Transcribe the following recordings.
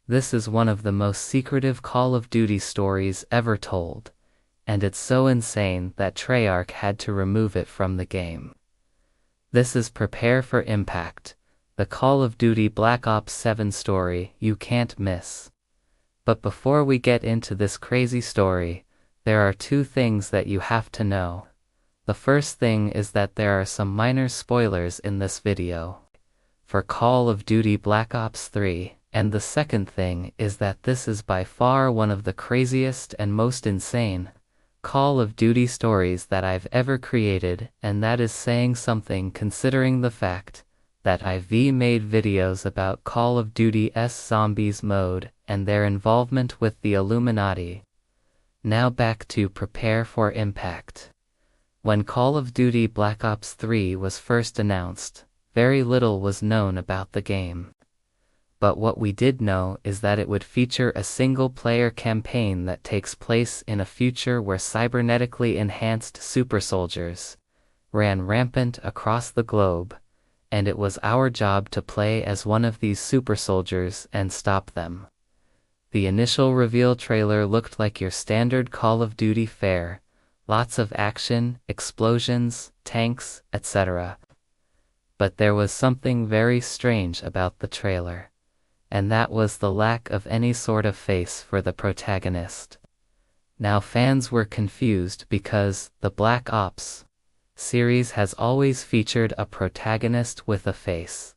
This is one of the most secretive Call of Duty stories ever told, and it's so insane that Treyarch had to remove it from the game. This is Prepare for Impact, the Call of Duty Black Ops 7 story you can't miss. But before we get into this crazy story, there are two things that you have to know. The first thing is that there are some minor spoilers in this video for Call of Duty Black Ops 3, and the second thing is that this is by far one of the craziest and most insane Call of Duty stories that I've ever created, and that is saying something considering the fact that I've made videos about Call of Duty's Zombies mode and their involvement with the Illuminati. Now back to Prepare for Impact. When Call of Duty Black Ops 3 was first announced, very little was known about the game. But what we did know is that it would feature a single-player campaign that takes place in a future where cybernetically enhanced super soldiers ran rampant across the globe, and it was our job to play as one of these super soldiers and stop them. The initial reveal trailer looked like your standard Call of Duty fare, lots of action, explosions, tanks, etc. But there was something very strange about the trailer, and that was the lack of any sort of face for the protagonist. Now fans were confused because the Black Ops series has always featured a protagonist with a face,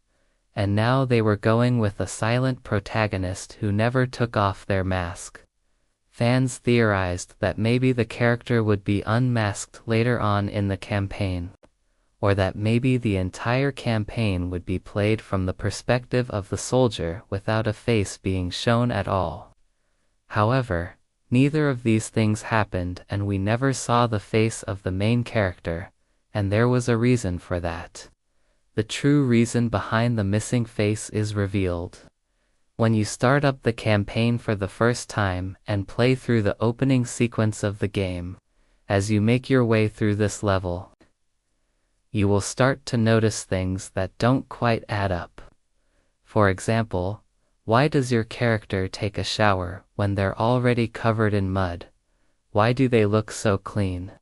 and now they were going with a silent protagonist who never took off their mask. Fans theorized that maybe the character would be unmasked later on in the campaign, or that maybe the entire campaign would be played from the perspective of the soldier without a face being shown at all. However, neither of these things happened, and we never saw the face of the main character, and there was a reason for that. The true reason behind the missing face is revealed when you start up the campaign for the first time and play through the opening sequence of the game. As you make your way through this level, you will start to notice things that don't quite add up. For example, why does your character take a shower when they're already covered in mud? Why do they look so clean?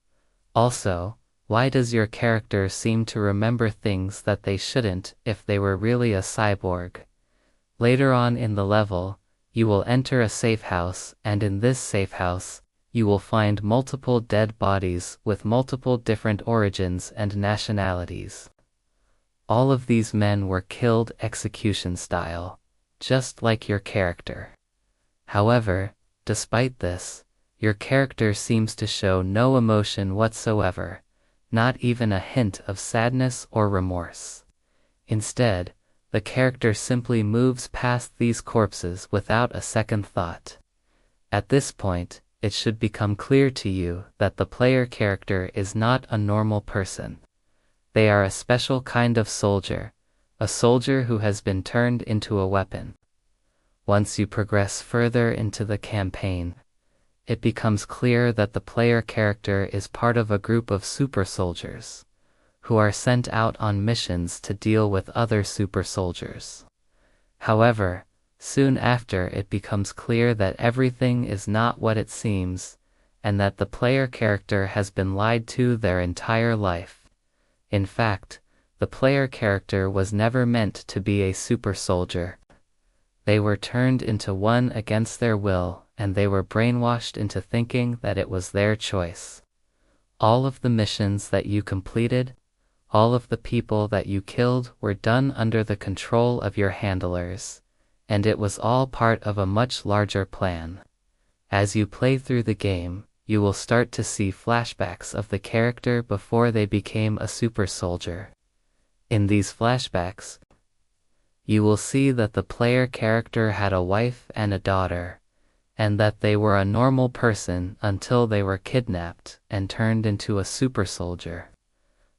Also, why does your character seem to remember things that they shouldn't if they were really a cyborg? Later on in the level, you will enter a safe house, and in this safe house, you will find multiple dead bodies with multiple different origins and nationalities. All of these men were killed execution style, just like your character. However, despite this, your character seems to show no emotion whatsoever, not even a hint of sadness or remorse. Instead, the character simply moves past these corpses without a second thought. At this point, it should become clear to you that the player character is not a normal person. They are a special kind of soldier, a soldier who has been turned into a weapon. Once you progress further into the campaign, it becomes clear that the player character is part of a group of super soldiers who are sent out on missions to deal with other super soldiers. However, soon after it becomes clear that everything is not what it seems, and that the player character has been lied to their entire life. In fact, the player character was never meant to be a super soldier. They were turned into one against their will, and they were brainwashed into thinking that it was their choice. All of the missions that you completed, all of the people that you killed were done under the control of your handlers, and it was all part of a much larger plan. As you play through the game, you will start to see flashbacks of the character before they became a super soldier. In these flashbacks, you will see that the player character had a wife and a daughter, and that they were a normal person until they were kidnapped and turned into a super soldier.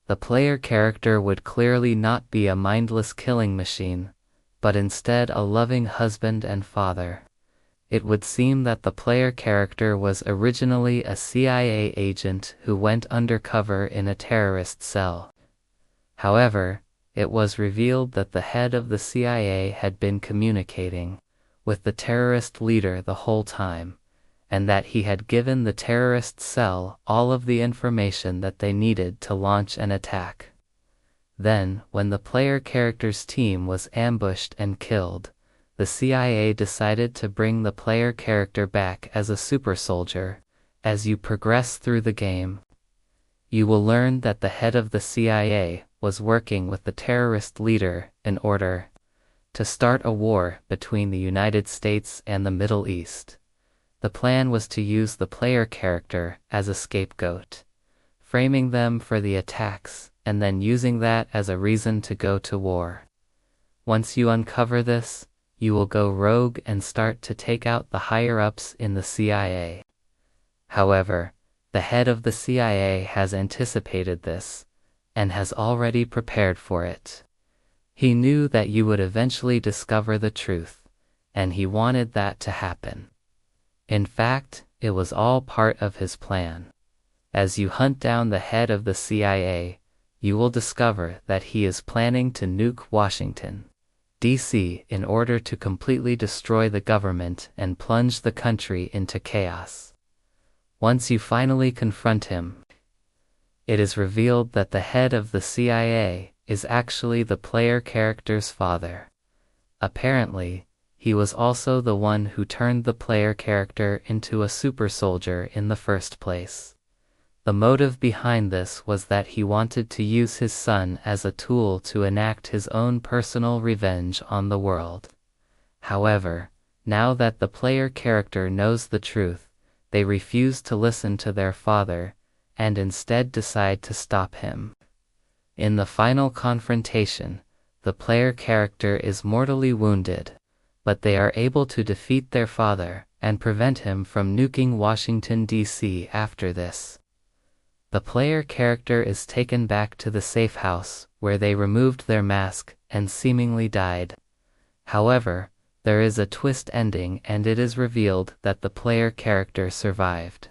The player character would clearly not be a mindless killing machine, but instead a loving husband and father. It would seem that the player character was originally a CIA agent who went undercover in a terrorist cell. However, it was revealed that the head of the CIA had been communicating with the terrorist leader the whole time, and that he had given the terrorist cell all of the information that they needed to launch an attack. Then, when the player character's team was ambushed and killed, the CIA decided to bring the player character back as a super soldier. As you progress through the game, you will learn that the head of the CIA was working with the terrorist leader in order to start a war between the United States and the Middle East. The plan was to use the player character as a scapegoat, framing them for the attacks, and then using that as a reason to go to war. Once you uncover this, you will go rogue and start to take out the higher-ups in the CIA. However, the head of the CIA has anticipated this, and has already prepared for it. He knew that you would eventually discover the truth, and he wanted that to happen. In fact, it was all part of his plan. As you hunt down the head of the CIA, you will discover that he is planning to nuke Washington, D.C. in order to completely destroy the government and plunge the country into chaos. Once you finally confront him, it is revealed that the head of the CIA is actually the player character's father. Apparently, he was also the one who turned the player character into a super soldier in the first place. The motive behind this was that he wanted to use his son as a tool to enact his own personal revenge on the world. However, now that the player character knows the truth, they refuse to listen to their father, and instead decide to stop him. In the final confrontation, the player character is mortally wounded, but they are able to defeat their father and prevent him from nuking Washington, D.C. after this. The player character is taken back to the safe house, where they removed their mask and seemingly died. However, there is a twist ending, and it is revealed that the player character survived.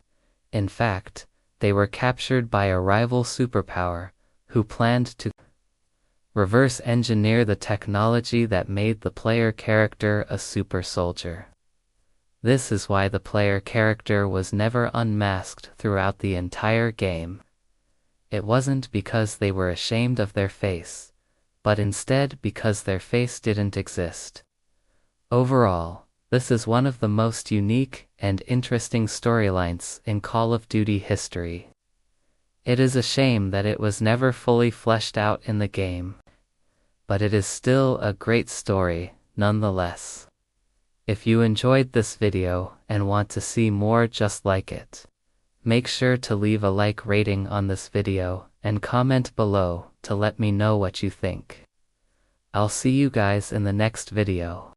In fact, they were captured by a rival superpower, who planned to reverse engineer the technology that made the player character a super soldier. This is why the player character was never unmasked throughout the entire game. It wasn't because they were ashamed of their face, but instead because their face didn't exist. Overall, this is one of the most unique and interesting storylines in Call of Duty history. It is a shame that it was never fully fleshed out in the game, but it is still a great story, nonetheless. If you enjoyed this video and want to see more just like it, make sure to leave a like rating on this video and comment below to let me know what you think. I'll see you guys in the next video.